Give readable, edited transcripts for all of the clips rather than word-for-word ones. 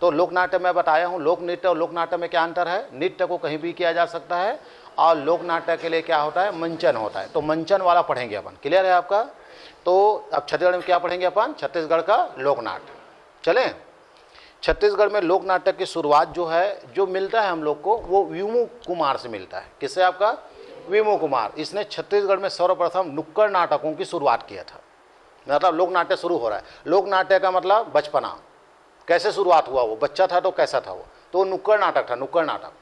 तो लोक नाट्य मैं बताया हूँ, लोक नृत्य और लोक नाट्य में क्या अंतर है। नृत्य को कहीं भी किया जा सकता है और लोक नाट्य के लिए क्या होता है, मंचन होता है। तो मंचन वाला पढ़ेंगे अपन, क्लियर है आपका। तो अब छत्तीसगढ़ में क्या पढ़ेंगे अपन, छत्तीसगढ़ का लोक नाट्य। चलें, छत्तीसगढ़ में लोक नाटक की शुरुआत जो है, जो मिलता है हम लोग को, वो विमु कुमार से मिलता है। किससे, आपका विमु कुमार। इसने छत्तीसगढ़ में सर्वप्रथम नुक्कड़ नाटकों की शुरुआत किया था। मतलब लोक नाट्य शुरू हो रहा है। लोक नाट्य का मतलब बचपना, कैसे शुरुआत हुआ, वो बच्चा था तो कैसा था वो, तो नुक्कड़ नाटक था, नुक्कड़ नाटक।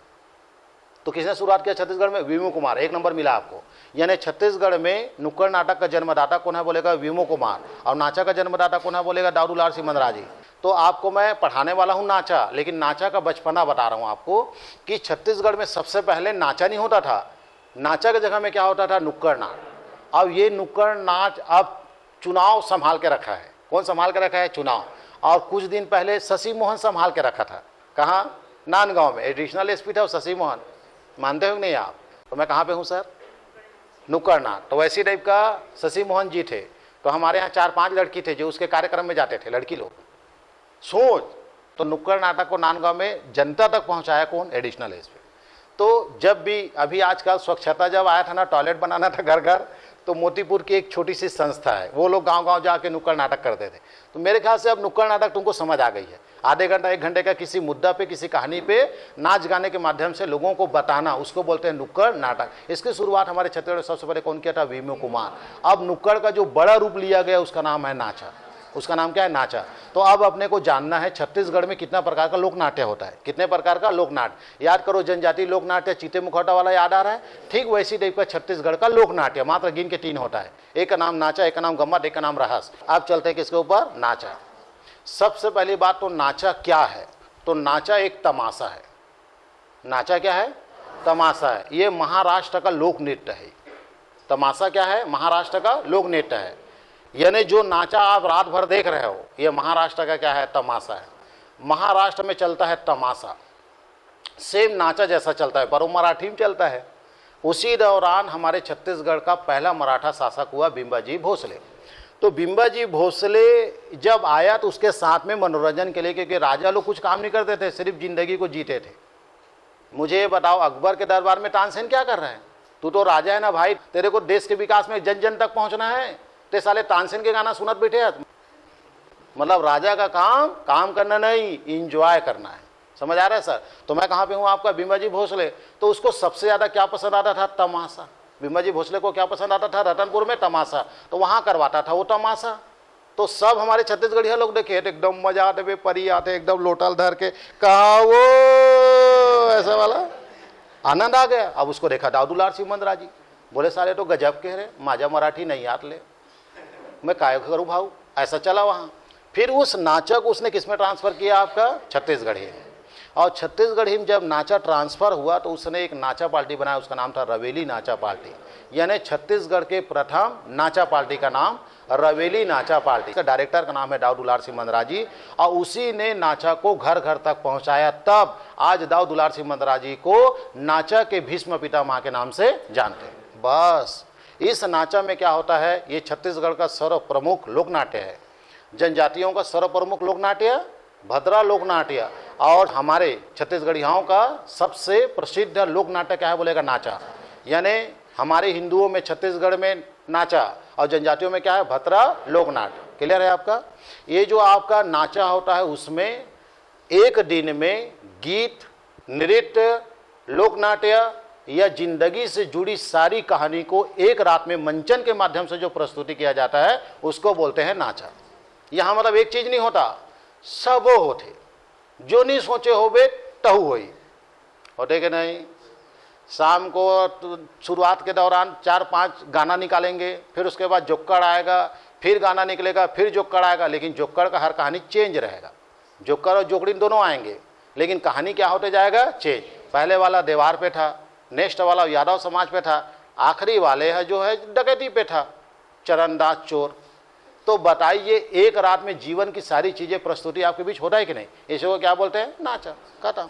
तो किसने शुरुआत किया छत्तीसगढ़ में, विमु कुमार। 1 नंबर मिला आपको। यानी छत्तीसगढ़ में नुक्कड़ नाटक का जन्मदाता कौन है, बोलेगा विमु कुमार। और नाचा का जन्मदाता कौन है, बोलेगा दाऊदुलार सिंह मंदराजी। तो आपको मैं पढ़ाने वाला हूँ नाचा, लेकिन नाचा का बचपना बता रहा हूँ आपको कि छत्तीसगढ़ में सबसे पहले नाचा नहीं होता था। नाचा की जगह में क्या होता था, नुक्कड़ नाच। अब ये नुक्कड़ नाच अब चुनाव संभाल के रखा है। कौन संभाल के रखा है, चुनाव। और कुछ दिन पहले शशि मोहन संभाल के रखा था। कहाँ, नांदगांव में एडिशनल एसपी था शशि मोहन। मानते हो नहीं आप। तो मैं कहाँ पे हूँ सर, नुक्कड़ नाच। तो वैसी टाइप का शशि मोहन जी थे। तो हमारे यहाँ 4-5 लड़की थे जो उसके कार्यक्रम में जाते थे, लड़की लोग। सोच, तो नुक्कड़ नाटक को नांदगांव में जनता तक पहुंचाया कौन, एडिशनल एसपी। तो जब भी अभी आजकल स्वच्छता जब आया था ना, टॉयलेट बनाना था घर घर, तो मोतीपुर की एक छोटी सी संस्था है, वो लोग गांव-गांव जाके नुक्कड़ नाटक करते थे। तो मेरे ख्याल से अब नुक्कड़ नाटक तुमको समझ आ गई है। आधे घंटा 1 घंटे का किसी मुद्दा पे, किसी कहानी पे नाच गाने के माध्यम से लोगों को बताना, उसको बोलते हैं नुक्कड़ नाटक। इसकी शुरुआत हमारे छत्तीसगढ़ में सबसे पहले कौन किया था, विमु कुमार। अब नुक्कड़ का जो बड़ा रूप लिया गया उसका नाम है नाचा। उसका नाम क्या है, नाचा। तो अब अपने को जानना है छत्तीसगढ़ में कितना प्रकार का लोक नाट्य होता है, कितने प्रकार का लोक नाट्य। याद करो, जनजाति लोक नाट्य चीते मुखौटा वाला याद आ रहा है। ठीक वैसी टाइप का छत्तीसगढ़ का लोक नाट्य मात्र गिन के 3 होता है। एक का नाम नाचा, एक का नाम गम्मत, एक का नाम रहस। अब चलते हैं किसके ऊपर, नाचा। सबसे पहली बात तो नाचा क्या है, तो नाचा एक तमाशा है। नाचा क्या है, तमाशा है। ये महाराष्ट्र का लोक नृत्य है। तमाशा क्या है, महाराष्ट्र का लोक नृत्य है। यानी जो नाचा आप रात भर देख रहे हो, ये महाराष्ट्र का क्या है, तमाशा है। महाराष्ट्र में चलता है तमाशा, सेम नाचा जैसा चलता है, पर वो मराठी में चलता है। उसी दौरान हमारे छत्तीसगढ़ का पहला मराठा शासक हुआ बिंबाजी भोसले। तो बिंबाजी भोसले जब आया तो उसके साथ में मनोरंजन के लिए, क्योंकि राजा लोग कुछ काम नहीं करते थे, सिर्फ जिंदगी को जीते थे। मुझे ये बताओ, अकबर के दरबार में तानसेन क्या कर रहे हैं, तू तो राजा है ना भाई, तेरे को देश के विकास में जन जन तक पहुंचना है, ते साले तानसेन के गाना सुनत बैठे हैं। मतलब राजा का काम करना नहीं, इंजॉय करना है। समझ आ रहा है सर। तो मैं कहाँ पे हूँ, आपका बिंबाजी भोसले। तो उसको सबसे ज़्यादा क्या पसंद आता था, तमाशा। बिंबाजी भोसले को क्या पसंद आता था, रतनपुर में तमाशा। तो वहाँ करवाता था वो तमाशा। तो सब हमारे छत्तीसगढ़िया लोग देखे एकदम मजा आते हुए, परी आते एकदम लोटल धर के, कहा वो ऐसा वाला आनंद आ गया। अब उसको देखा दाऊदुलार सिंह मंदराजी, बोले सारे तो गजब कह रहे, माजा मराठी नहीं याद ले, मैं काय करूँ भाऊ। ऐसा चला वहाँ। फिर उस नाचा को उसने किस में ट्रांसफ़र किया, आपका छत्तीसगढ़ी में। और छत्तीसगढ़ी में जब नाचा ट्रांसफ़र हुआ तो उसने एक नाचा पार्टी बनाया, उसका नाम था रवेली नाचा पार्टी। यानी छत्तीसगढ़ के प्रथम नाचा पार्टी का नाम रवेली नाचा पार्टी। का डायरेक्टर का नाम है दाऊदुलार सिंह मंदराजी, और उसी ने नाचा को घर घर तक पहुंचाया। तब आज दाऊदुलार सिंह मंदराजी को नाचा के भीष्म पितामह के नाम से जानते हैं। बस इस नाचा में क्या होता है, ये छत्तीसगढ़ का सर्व प्रमुख लोक नाट्य है। जनजातियों का सर्व प्रमुख लोक नाट्य भद्रा लोक नाट्य। और हमारे छत्तीसगढ़ियाओं का सबसे प्रसिद्ध लोक नाट्य क्या है, बोलेगा नाचा। यानी हमारे हिंदुओं में छत्तीसगढ़ में नाचा और जनजातियों में क्या है, भद्रा लोक नाट्य। क्लियर है आपका। ये जो आपका नाचा होता है उसमें एक दिन में गीत, नृत्य, लोक नाट्य या जिंदगी से जुड़ी सारी कहानी को एक रात में मंचन के माध्यम से जो प्रस्तुति किया जाता है उसको बोलते हैं नाचा। यहाँ मतलब एक चीज नहीं होता, सब होते, जो नहीं सोचे होवे तहु होई होते कि नहीं। शाम को शुरुआत के दौरान 4-5 गाना निकालेंगे, फिर उसके बाद जोक्कड़ आएगा, फिर गाना निकलेगा, फिर जोक्कड़ आएगा। लेकिन जोक्कड़ का हर कहानी चेंज रहेगा। जोक्कड़ और जोकड़ी दोनों आएंगे, लेकिन कहानी क्या होते जाएगा, चेंज। पहले वाला देवार पे था, नेक्स्ट वाला यादव समाज पे था, आखिरी वाले है जो है डकैती पे था, चरणदास चोर। तो बताइए, एक रात में जीवन की सारी चीजें प्रस्तुति आपके बीच होता है कि नहीं। इसी को क्या बोलते हैं, नाचा। खत्म।